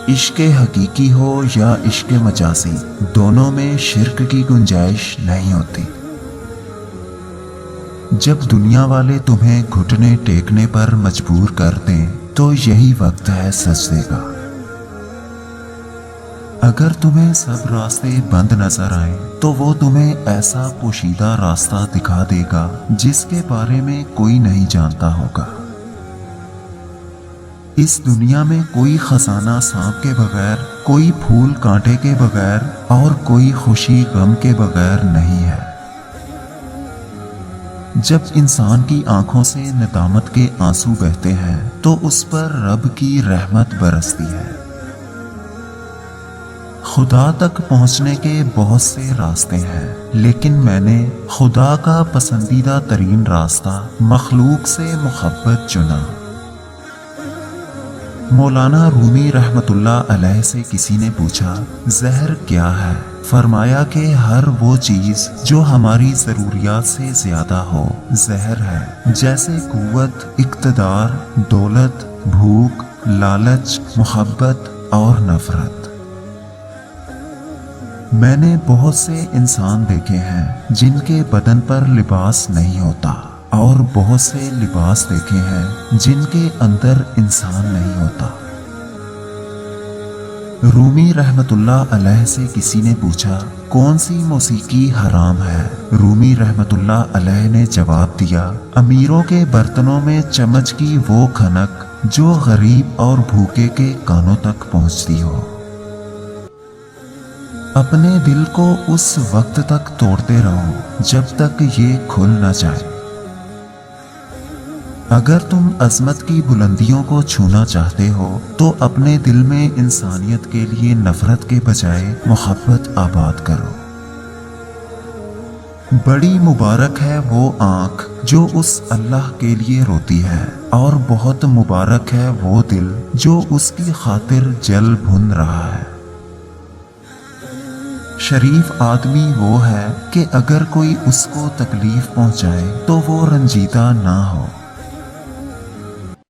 عشق حقیقی ہو یا عشق مجازی، دونوں میں شرک کی گنجائش نہیں ہوتی۔ جب دنیا والے تمہیں گھٹنے ٹیکنے پر مجبور کر دیں تو یہی وقت ہے سجدے کا۔ اگر تمہیں سب راستے بند نظر آئیں تو وہ تمہیں ایسا پوشیدہ راستہ دکھا دے گا جس کے بارے میں کوئی نہیں جانتا ہوگا۔ اس دنیا میں کوئی خزانہ سانپ کے بغیر، کوئی پھول کانٹے کے بغیر اور کوئی خوشی غم کے بغیر نہیں ہے۔ جب انسان کی آنکھوں سے ندامت کے آنسو بہتے ہیں تو اس پر رب کی رحمت برستی ہے۔ خدا تک پہنچنے کے بہت سے راستے ہیں، لیکن میں نے خدا کا پسندیدہ ترین راستہ مخلوق سے محبت چنا۔ مولانا رومی رحمت اللہ علیہ سے کسی نے پوچھا، زہر کیا ہے؟ فرمایا کہ ہر وہ چیز جو ہماری ضروریات سے زیادہ ہو زہر ہے، جیسے قوت، اقتدار، دولت، بھوک، لالچ، محبت اور نفرت۔ میں نے بہت سے انسان دیکھے ہیں جن کے بدن پر لباس نہیں ہوتا، اور بہت سے لباس دیکھے ہیں جن کے اندر انسان نہیں ہوتا۔ رومی رحمت اللہ علیہ سے کسی نے پوچھا، کون سی موسیقی حرام ہے؟ رومی رحمت اللہ علیہ نے جواب دیا، امیروں کے برتنوں میں چمچ کی وہ کھنک جو غریب اور بھوکے کے کانوں تک پہنچتی ہو۔ اپنے دل کو اس وقت تک توڑتے رہو جب تک یہ کھل نہ جائے۔ اگر تم عظمت کی بلندیوں کو چھونا چاہتے ہو تو اپنے دل میں انسانیت کے لیے نفرت کے بجائے محبت آباد کرو۔ بڑی مبارک ہے وہ آنکھ جو اس اللہ کے لیے روتی ہے، اور بہت مبارک ہے وہ دل جو اس کی خاطر جل بھن رہا ہے۔ شریف آدمی وہ ہے کہ اگر کوئی اس کو تکلیف پہنچائے تو وہ رنجیدہ نہ ہو۔